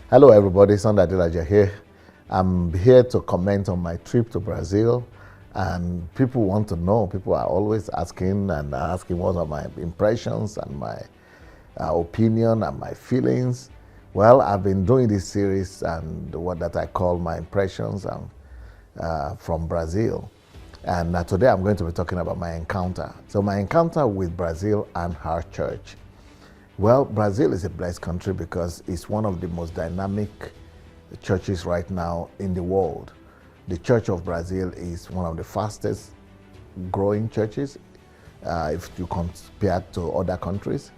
Hello everybody, Son Adelaja here. I'm here to comment on my trip to Brazil, and people want to know, people are always asking what are my impressions and my opinion and my feelings. Well, I've been doing this series and what that I call my impressions from Brazil. And today I'm going to be talking about my encounter. So my encounter with Brazil and her church. Well, Brazil is a blessed country because it's one of the most dynamic churches right now in the world. The Church of Brazil is one of the fastest growing churches if you compare to other countries.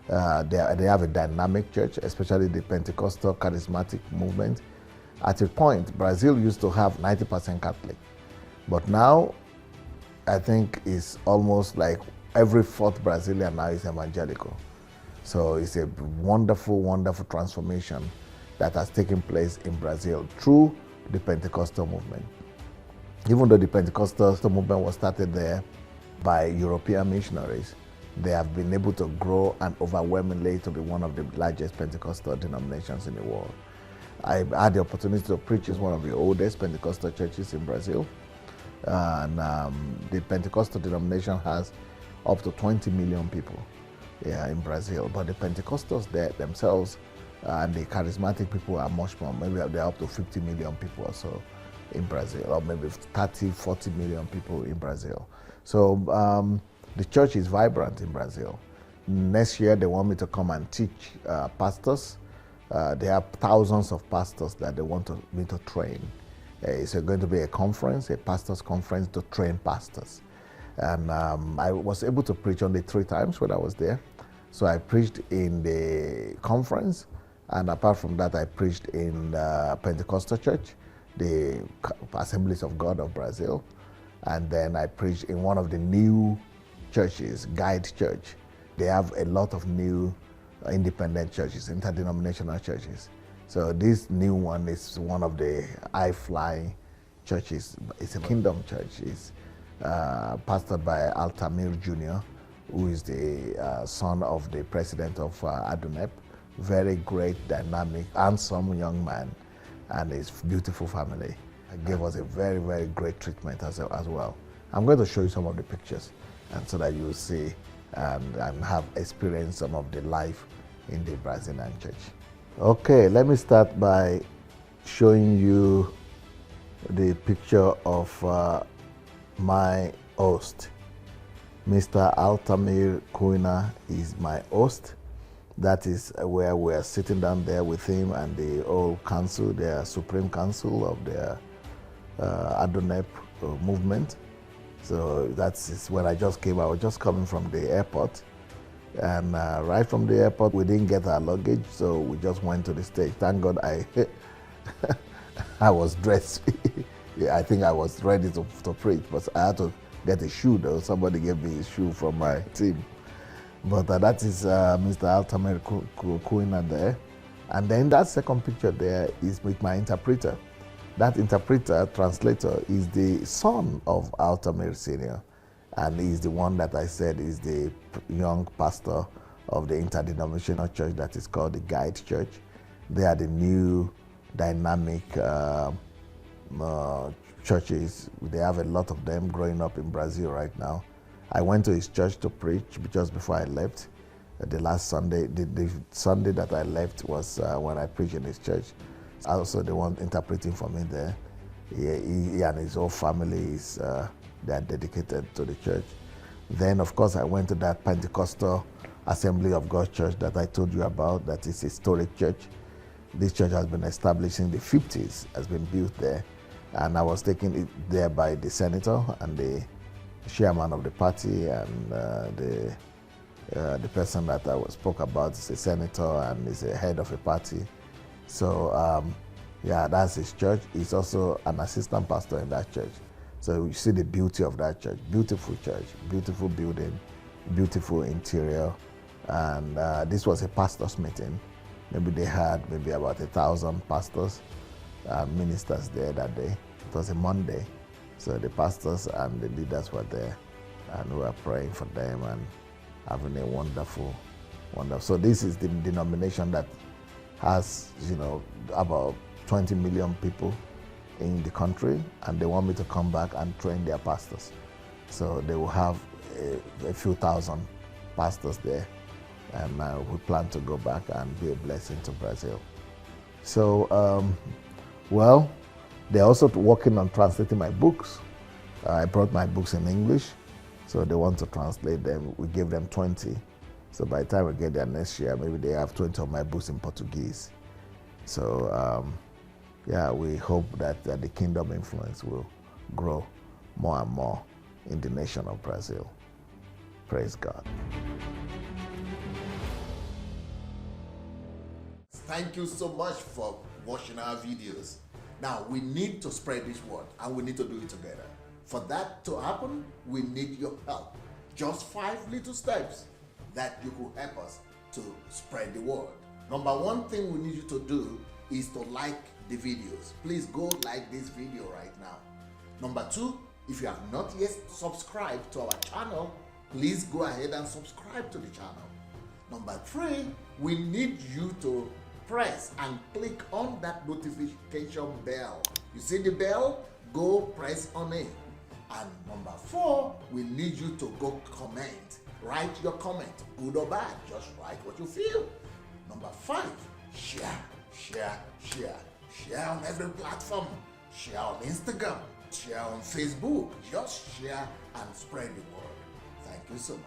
They have a dynamic church, especially the Pentecostal charismatic movement. At a point, Brazil used to have 90% Catholic, but now I think it's almost like every fourth Brazilian now is evangelical. So it's a wonderful, wonderful transformation that has taken place in Brazil through the Pentecostal movement. Even though the Pentecostal movement was started there by European missionaries, they have been able to grow and overwhelmingly to be one of the largest Pentecostal denominations in the world. I had the opportunity to preach in one of the oldest Pentecostal churches in Brazil. The Pentecostal denomination has up to 20 million people in Brazil, but the Pentecostals there themselves and the charismatic people are much more. Maybe they're up to 50 million people or so in Brazil, or maybe 30, 40 million people in Brazil. So the church is vibrant in Brazil. Next year they want me to come and teach pastors. They have thousands of pastors that they want me to train. It's going to be a conference, a pastors' conference to train pastors. And I was able to preach only 3 times when I was there. So I preached in the conference, and apart from that, I preached in the Pentecostal church, the Assemblies of God of Brazil. And then I preached in one of the new churches, Guide Church. They have a lot of new independent churches, interdenominational churches. So this new one is one of the high-flying churches. It's a kingdom church. It's pastored by Altamir Jr., who is the son of the president of Adelaja. Very great, dynamic, handsome young man, and his beautiful family. Gave us a very, very great treatment as well. I'm going to show you some of the pictures, and so that you will see and have experienced some of the life in the Brazilian church. Okay, let me start by showing you the picture of my host. Mr. Altamir Cunha is my host. That is where we're sitting down there with him and the whole council, the Supreme Council of the Adonep movement. So that's when I just came. I was just coming from the airport. And right from the airport, we didn't get our luggage, so we just went to the stage. Thank God I was dressed. Yeah, I think I was ready to preach, but I had to get a shoe though. Somebody gave me a shoe from my team. But that is Mr. Altamir Cunha there. And then that second picture there is with my interpreter. That interpreter, translator, is the son of Altamir Sr. And he's the one that I said is the young pastor of the interdenominational church that is called the Guide Church. They are the new dynamic churches. They have a lot of them growing up in Brazil right now. I went to his church to preach just before I left. The last Sunday, the Sunday that I left was when I preached in his church. Also, the one interpreting for me there. He and his whole family they are dedicated to the church. Then, of course, I went to that Pentecostal Assembly of God church that I told you about. That is a historic church. This church has been established in the 50s, has been built there. And I was taken it there by the senator and the chairman of the party, and the person that I spoke about is a senator and is a head of a party. So, yeah, that's his church. He's also an assistant pastor in that church. So you see the beauty of that church. Beautiful church, beautiful building, beautiful interior. And this was a pastors' meeting. Maybe they had about 1,000 pastors and ministers there that day. It was a Monday. So the pastors and the leaders were there, and we were praying for them and having a wonderful. So this is the denomination that has, about 20 million people in the country, and they want me to come back and train their pastors. So they will have a few thousand pastors there, and we plan to go back and be a blessing to Brazil. So, well, they're also working on translating my books. I brought my books in English, so they want to translate them. We gave them 20. So by the time we get there next year, maybe they have 20 of my books in Portuguese. So, yeah, we hope that the kingdom influence will grow more and more in the nation of Brazil. Praise God. Thank you so much for watching our videos. Now, we need to spread this word, and we need to do it together. For that to happen, we need your help. Just 5 little steps that you could help us to spread the word. Number one thing we need you to do is to like the videos. Please go like this video right now. Number two, if you have not yet subscribed to our channel, please go ahead and subscribe to the channel. Number three, we need you to press and click on that notification bell. You see the bell? Go press on it. And number four, we need you to go comment. Write your comment, good or bad, just write what you feel. Number five, share on every platform. Share on Instagram, share on Facebook. Just share and spread the word. Thank you so much.